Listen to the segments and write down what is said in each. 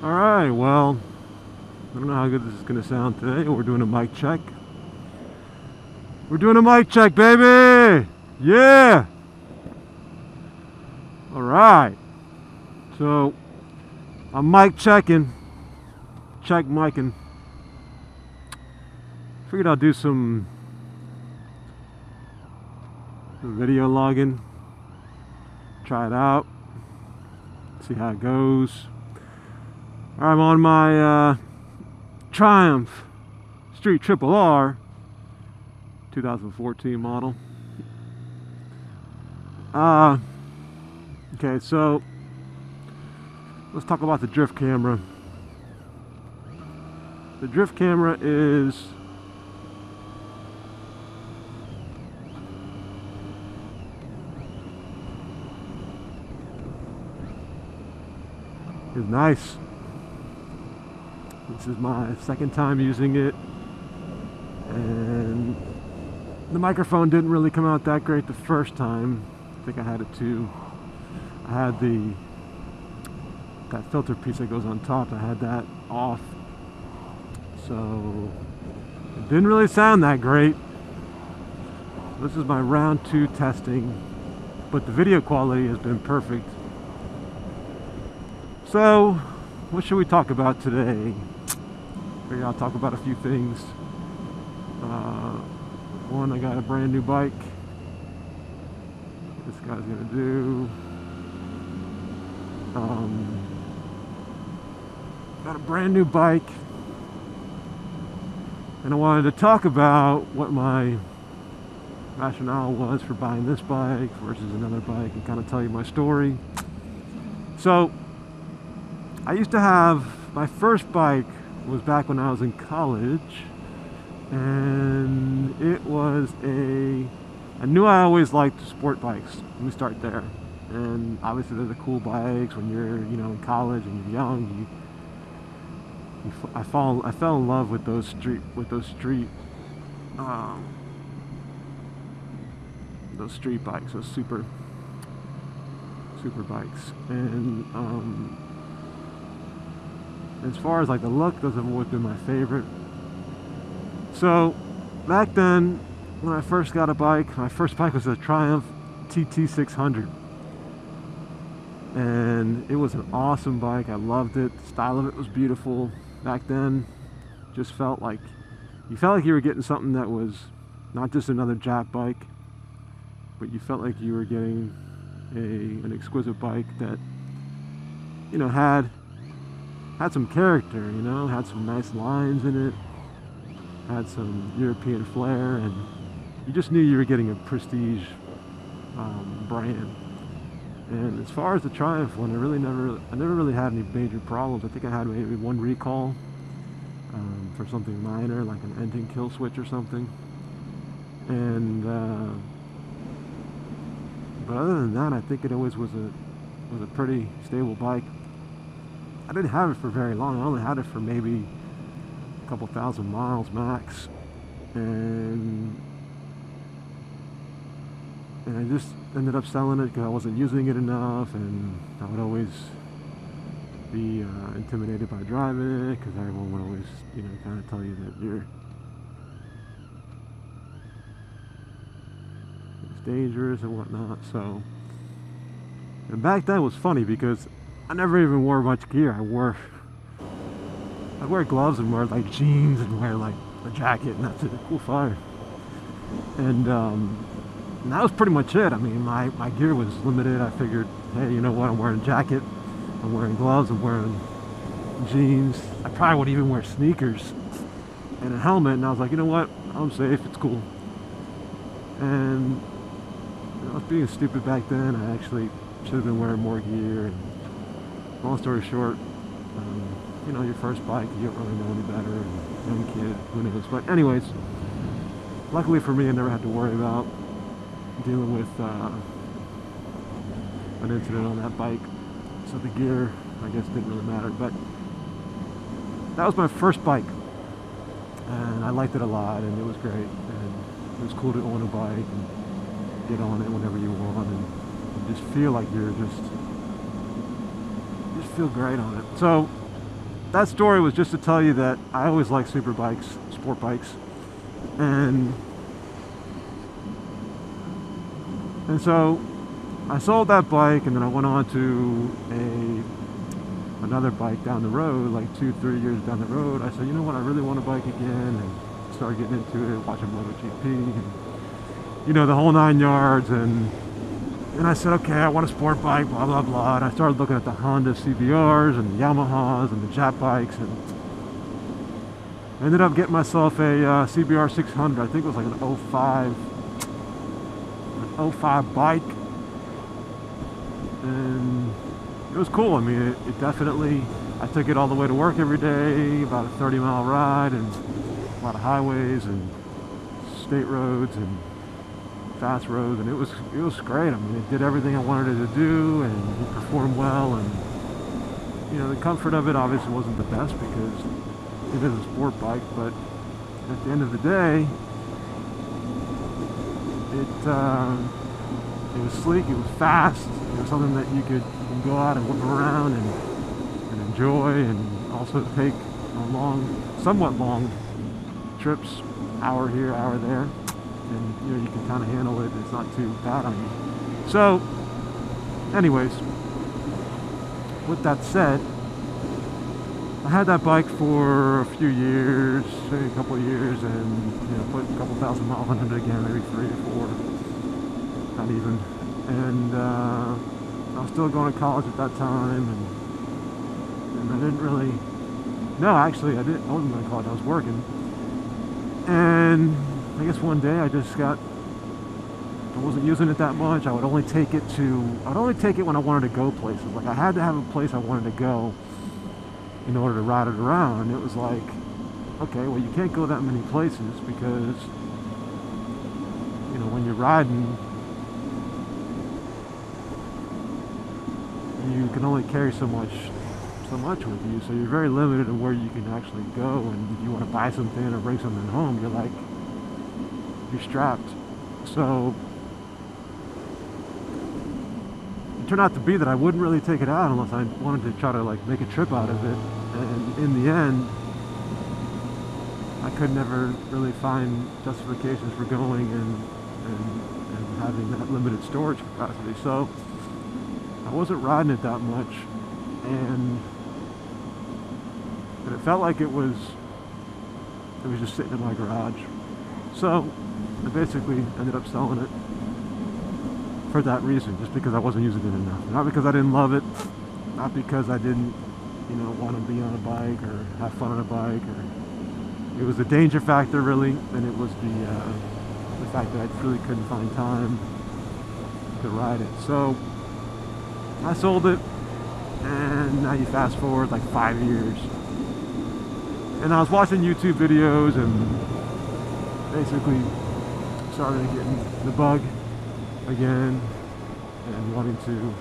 Alright, well, I don't know how good this is going to sound today. We're doing a mic check. We're doing a mic check, baby! Yeah! Alright. So, I'm mic checking. Check micing. Figured I'll do some video logging. Try it out. See how it goes. I'm on my Triumph Street Triple R 2014 model. Okay, so let's talk about the drift camera. The drift camera is nice. This is my second time using it, and the microphone didn't really come out that great the first time. I think I had it too. I had that filter piece that goes on top, I had that off, so it didn't really sound that great. This is my round 2 testing, but the video quality has been perfect. So what should we talk about today? Figure I'll talk about a few things. One, I got a brand new bike. What this guy's gonna do. Got a brand new bike, and I wanted to talk about what my rationale was for buying this bike versus another bike, and kind of tell you my story. So, I used to have, my first bike was back when I was in college, and it was I knew I always liked sport bikes. Let me start there. And obviously they're the cool bikes when you're, in college and you're young. I fell in love with those street bikes, those super bikes. And as far as like the look, those have always been my favorite. So back then, when I first got a bike, my first bike was a Triumph TT600, and it was an awesome bike. I loved it. The style of it was beautiful. Back then, just felt like you were getting something that was not just another jack bike, but you felt like you were getting an exquisite bike that had some character, had some nice lines in it, had some European flair, and you just knew you were getting a prestige brand. And as far as the Triumph one, I never really had any major problems. I think I had maybe one recall for something minor, like an engine kill switch or something. And but other than that, I think it always was a pretty stable bike. I didn't have it for very long. I only had it for maybe a couple thousand miles max, and I just ended up selling it because I wasn't using it enough, and I would always be intimidated by driving it because everyone would always, kind of tell you that it's dangerous and whatnot. So, and back then it was funny because I never even wore much gear. I'd wear gloves and wear like jeans and wear like a jacket, and that's it. Cool fire. And that was pretty much it. I mean, my gear was limited. I figured, hey, you know what? I'm wearing a jacket, I'm wearing gloves, I'm wearing jeans. I probably would even wear sneakers and a helmet. And I was like, you know what? I'm safe. It's cool. And I was being stupid back then. I actually should have been wearing more gear. And long story short, your first bike, you don't really know any better, and young kid, who knows. But anyways, luckily for me, I never had to worry about dealing with an incident on that bike, so the gear, I guess, didn't really matter. But that was my first bike, and I liked it a lot, and it was great, and it was cool to own a bike and get on it whenever you want, and just feel like you're just feel great on it. So that story was just to tell you that I always like super bikes, sport bikes, and so I sold that bike, and then I went on to another bike down the road, like 2-3 years down the road. I said, you know what, I really want a bike again, and started getting into it, watching MotoGP, and you know, the whole 9 yards, and I said, okay, I want a sport bike, blah blah blah, and I started looking at the Honda CBRs and the Yamahas and the Jap bikes, and I ended up getting myself a CBR 600. I think it was like an 05 bike, and it was cool. I mean, it definitely, I took it all the way to work every day, about a 30-mile ride, and a lot of highways and state roads and fast roads, and it was great. I mean, it did everything I wanted it to do, and it performed well, and you know, the comfort of it obviously wasn't the best because it is a sport bike, but at the end of the day, it was sleek, it was fast, it was something that you could go out and whip around and enjoy, and also take on somewhat long trips, hour here, hour there, and you know, you can kind of handle it. It's not too bad on you. So anyways, with that said, I had that bike for a few years, maybe a couple of years, and you know, put a couple thousand miles on it again, maybe 3 or 4, not even. And I was still going to college at that time, and I didn't really. No, actually, I wasn't going to college. I was working, and I guess one day I wasn't using it that much. I would only take it when I wanted to go places. Like, I had to have a place I wanted to go in order to ride it around. And it was like, okay, well, you can't go that many places because, you know, when you're riding, you can only carry so much with you, so you're very limited in where you can actually go. And if you want to buy something or bring something home, you're strapped. So it turned out to be that I wouldn't really take it out unless I wanted to try to like make a trip out of it. And in the end, I could never really find justifications for going and having that limited storage capacity. So I wasn't riding it that much, and it felt like it was just sitting in my garage. So I basically ended up selling it for that reason, just because I wasn't using it enough. Not because I didn't love it, not because I didn't, you know, want to be on a bike or have fun on a bike. Or it was the danger factor, really, and it was the fact that I really couldn't find time to ride it. So I sold it, and now you fast forward like 5 years, and I was watching YouTube videos and basically started getting the bug again and wanting to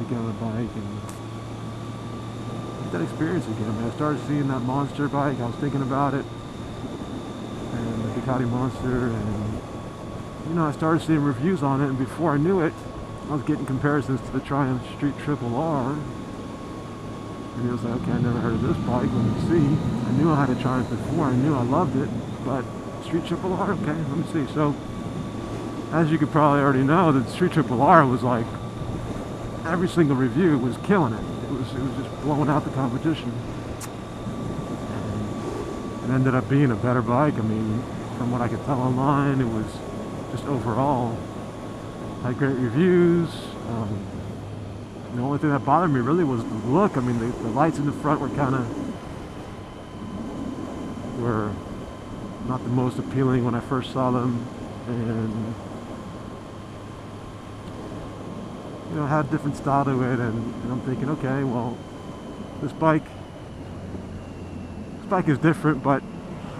get on a bike and get that experience again. I mean, I started seeing that Monster bike. I was thinking about it, and the Ducati Monster, and you know, I started seeing reviews on it, and before I knew it, I was getting comparisons to the Triumph Street Triple R, and it was like, okay, I never heard of this bike. Let me see. I knew I had a Triumph before. I knew I loved it, but Street Triple R, okay, let me see. So, as you could probably already know, the Street Triple R was like, every single review was killing it. It was just blowing out the competition. And it ended up being a better bike. I mean, from what I could tell online, it was just overall had great reviews. The only thing that bothered me really was the look. I mean, the lights in the front were not the most appealing when I first saw them, and you know, had a different style to it, and I'm thinking, okay, well, this bike is different, but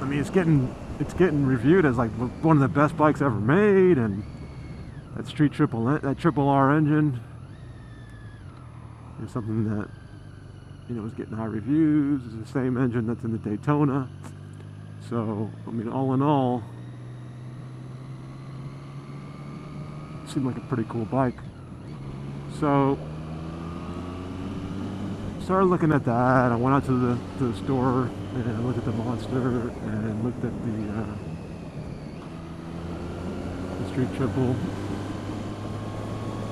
I mean, it's getting reviewed as like one of the best bikes ever made, and that Triple R engine is something that, you know, was getting high reviews. It's the same engine that's in the Daytona. So, I mean, all in all, it seemed like a pretty cool bike. So started looking at that. I went out to the store and I looked at the Monster and looked at the Street Triple,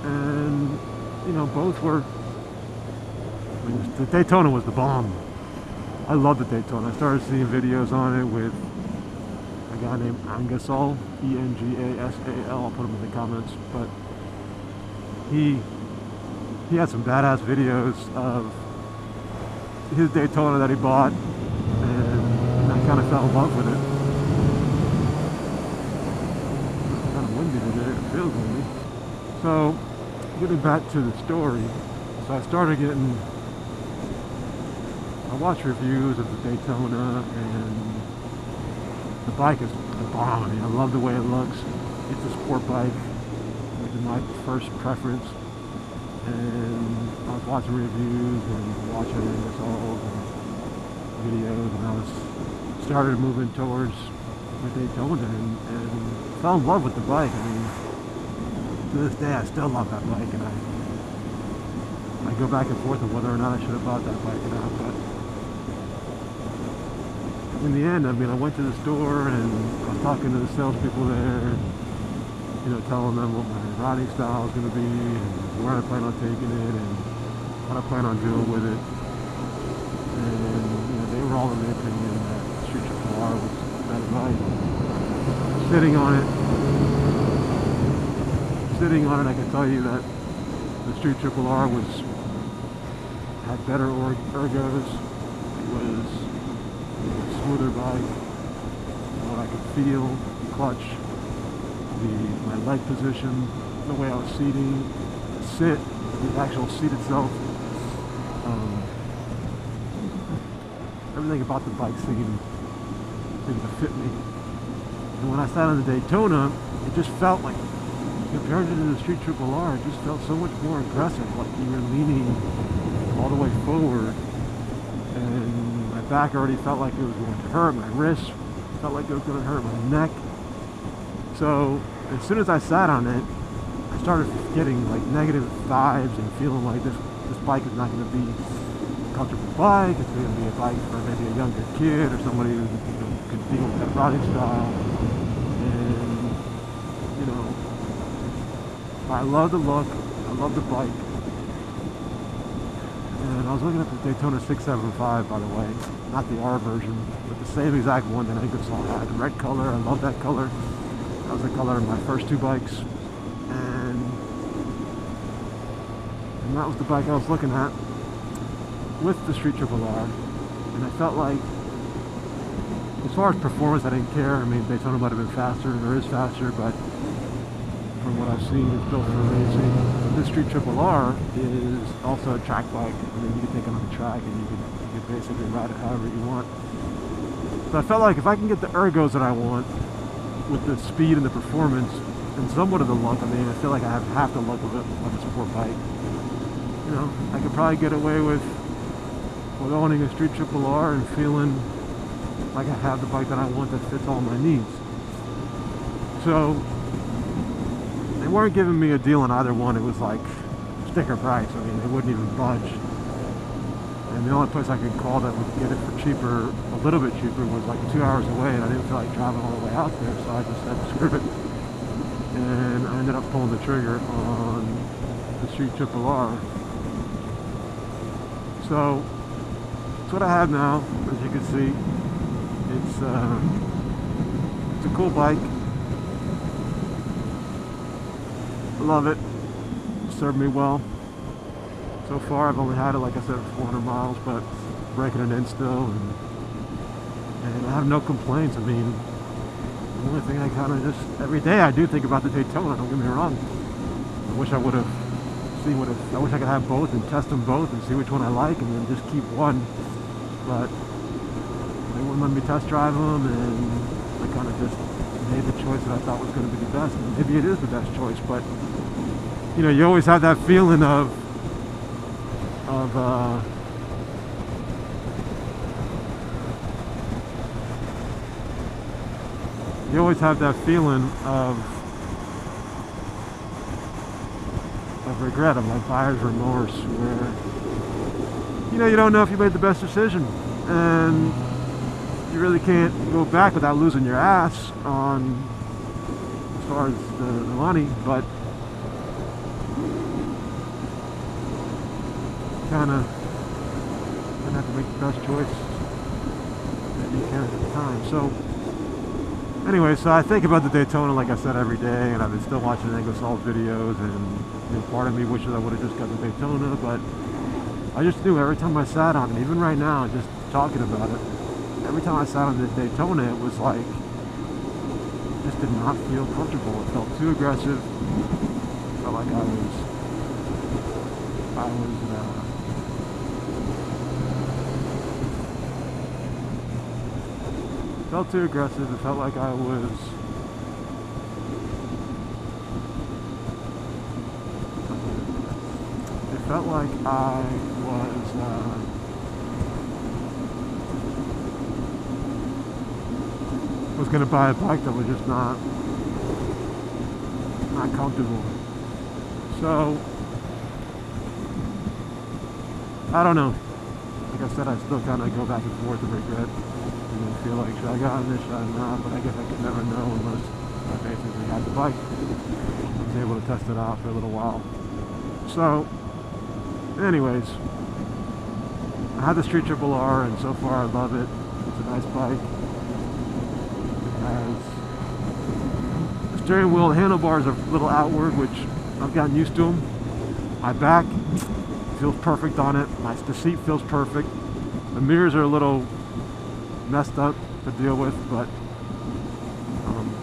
and you know, both were. I mean, the Daytona was the bomb. I love the Daytona. I started seeing videos on it with a guy named Engasal, Engasal. I'll put him in the comments, but he had some badass videos of his Daytona that he bought, and I kind of fell in love with it. It's kind of windy today. It feels windy. So, getting back to the story, so I started getting. I watched reviews of the Daytona, and the bike is the bomb. I mean, I love the way it looks. It's a sport bike, which is my first preference. And I was watching reviews and watching results and videos, and I was started moving towards the Daytona and fell in love with the bike. I mean, to this day, I still love that bike, and I go back and forth on whether or not I should have bought that bike or not. But in the end, I mean, I went to the store and I was talking to the salespeople there, and, you know, telling them what my riding style is going to be and where I plan on taking it and what I plan on doing with it. And, you know, they were all in the opinion that Street Triple R was the better bike. Sitting on it, I can tell you that the Street Triple R had better ergos. It was a smoother bike. What I could feel, the clutch, my leg position, the way I was seating, the actual seat itself. Everything about the bike seemed to fit me. And when I sat on the Daytona, it just felt like, compared to the Street Triple R, it just felt so much more aggressive, like you were leaning all the way forward. And my back already felt like it was going to hurt, my wrist felt like it was going to hurt, my neck. So as soon as I sat on it, I started getting like negative vibes and feeling like this bike is not going to be a comfortable bike. It's going to be a bike for maybe a younger kid or somebody who, you know, could deal with that riding style. And, you know, I love the look, I love the bike. And I was looking at the Daytona 675, by the way, not the R version, but the same exact one that Engasal had. The red color, I love that color. That was the color of my first two bikes. And that was the bike I was looking at with the Street Triple R. And I felt like, as far as performance, I didn't care. I mean, Daytona might have been faster, or is faster, but from what I've seen, it's built for racing. This Street Triple R is also a track bike. I mean, you can take it on the track and you can basically ride it however you want. So I felt like if I can get the ergos that I want with the speed and the performance and somewhat of the look, I mean, I feel like I have half the look of a sport bike. You know, I could probably get away with owning a Street Triple R and feeling like I have the bike that I want that fits all my needs. So they weren't giving me a deal on either one. It was like sticker price. I mean, they wouldn't even budge. And the only place I could call that would get it for cheaper, a little bit cheaper, was like 2 hours away, and I didn't feel like driving all the way out there, so I just said screw it. And I ended up pulling the trigger on the Street Triple R. So that's what I have now. As you can see, it's a cool bike. I love it. It served me well. So far, I've only had it, like I said, 400 miles, but breaking it in still, and I have no complaints. I mean, the only thing I kind of just, every day I do think about the Daytona, don't get me wrong. I wish I would have seen I wish I could have both and test them both and see which one I like and then just keep one, but they wouldn't let me test drive them, and I kind of just made the choice that I thought was going to be the best, and maybe it is the best choice, but, you know, you always have that feeling of you always have that feeling of regret, of like buyer's remorse, where you know, you don't know if you made the best decision, and you really can't go back without losing your ass on as far as the money, but kind of gonna have to make the best choice that you can at the time. So anyway, so I think about the Daytona, like I said, every day, and I've been still watching Engelsall videos, and you know, part of me wishes I would have just got the Daytona, but I just knew every time I sat on it, even right now, just talking about it, every time I sat on the Daytona, it was like, just did not feel comfortable. It felt too aggressive. It felt like felt too aggressive. It felt like I was was gonna buy a bike that was just not comfortable. So I don't know. Like I said, I still kind of go back and forth and regret. And I feel like, should I got on this, should I not? But I guess I could never know unless I basically had the bike. I was able to test it out for a little while. So, anyways, I had the Street Triple R, and so far I love it. It's a nice bike. It has the steering wheel, the handlebars are a little outward, which I've gotten used to them. My back feels perfect on it. The seat feels perfect. The mirrors are a little messed up to deal with, but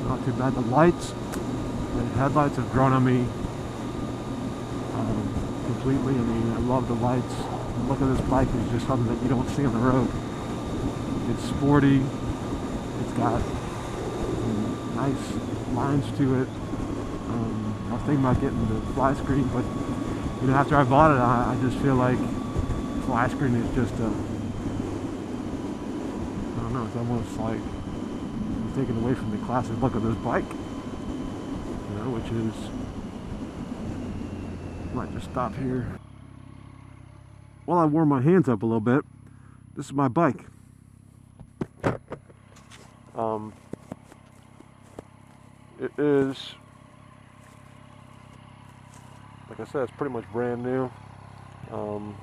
not too bad. The lights, the headlights have grown on me completely. I mean, I love the lights. The look of this bike is just something that you don't see on the road. It's sporty. It's got some nice lines to it. I was thinking about getting the fly screen, but you know, after I bought it, I just feel like fly screen is just a, I don't know, it's almost like taken away from the classic look of this bike, you know, which is, might just stop here. While I warm my hands up a little bit, this is my bike. It is, like I said, it's pretty much brand new. Only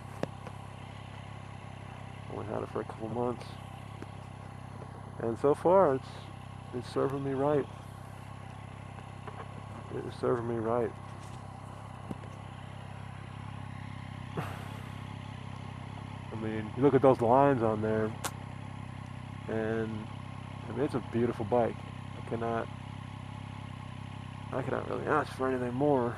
had it for a couple months, and so far it's serving me right. It is serving me right. I mean, you look at those lines on there, and I mean, it's a beautiful bike. I cannot really ask for anything more.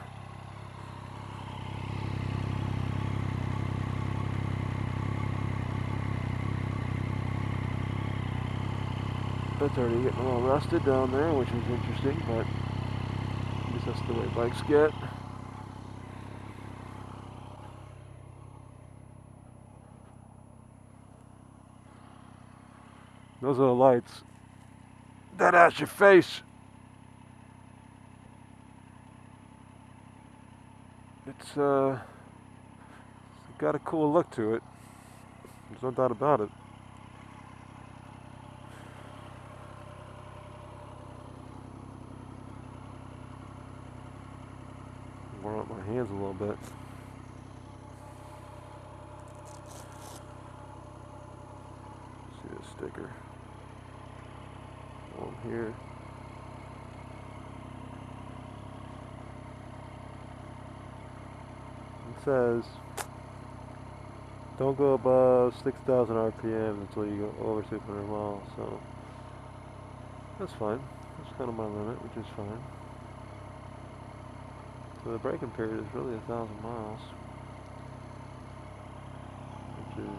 It's already getting a little rusted down there, which is interesting, but I guess that's the way bikes get. Those are the lights. Dead ass your face. It's got a cool look to it. There's no doubt about it. Warm up my hands a little bit. See the sticker on here. It says, don't go above 6,000 RPM until you go over 600 miles, so that's fine. That's kind of my limit, which is fine. So the braking period is really 1,000 miles, which is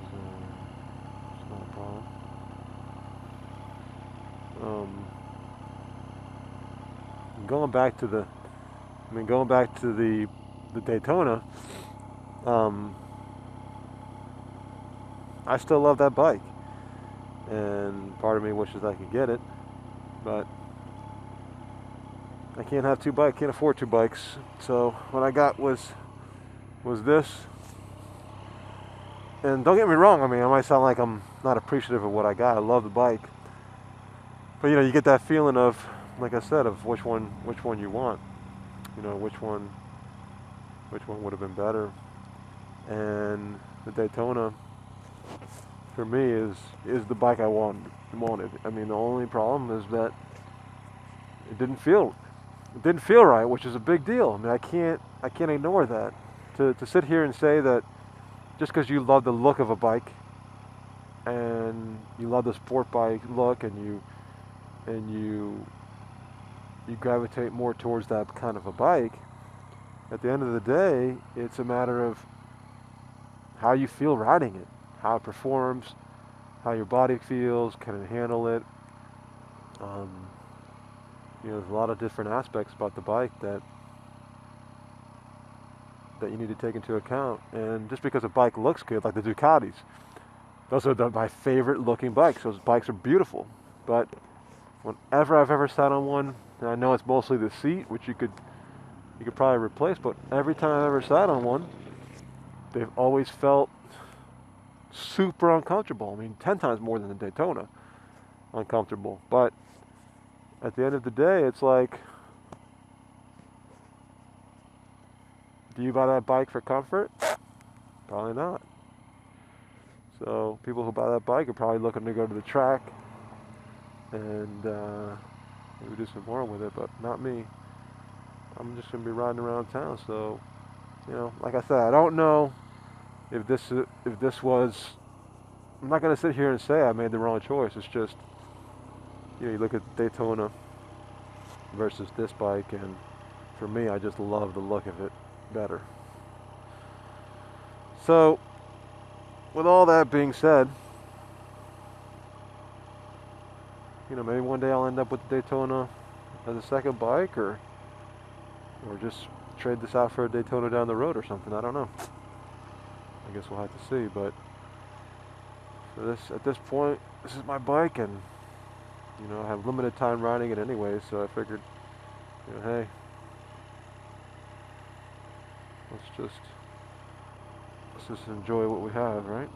it's not a problem. Going back to the Daytona, I still love that bike, and part of me wishes I could get it, but I can't have two bikes, can't afford two bikes. So what I got was this, And don't get me wrong, I mean, I might sound like I'm not appreciative of what I got. I love the bike. But you know, you get that feeling of, like I said, of which one you want. You know, which one would have been better. And the Daytona for me is the bike I wanted. I mean, the only problem is that it didn't feel right, which is a big deal. I mean, I can't ignore that. To sit here and say that just because you love the look of a bike and you love the sport bike look and you gravitate more towards that kind of a bike, at the end of the day, it's a matter of how you feel riding it, how it performs, how your body feels, can it handle it. Um, you know, there's a lot of different aspects about the bike that you need to take into account. And just because a bike looks good, like the Ducatis, those are my favorite looking bikes. Those bikes are beautiful. But whenever I've ever sat on one, and I know it's mostly the seat, which you could probably replace, but every time I've ever sat on one, they've always felt super uncomfortable. I mean, 10 times more than the Daytona uncomfortable. But at the end of the day, it's like, do you buy that bike for comfort? Probably not. So people who buy that bike are probably looking to go to the track and maybe do some more with it, but not me. I'm just gonna be riding around town. So, you know, like I said, I don't know if this was. I'm not gonna sit here and say I made the wrong choice. It's just, you know, you look at Daytona versus this bike, and for me, I just love the look of it better. So, with all that being said, you know, maybe one day I'll end up with the Daytona as a second bike, or just trade this out for a Daytona down the road or something. I don't know. I guess we'll have to see. But for at this point, this is my bike, and you know, I have limited time riding it anyway. So I figured, you know, hey, let's just enjoy what we have, right?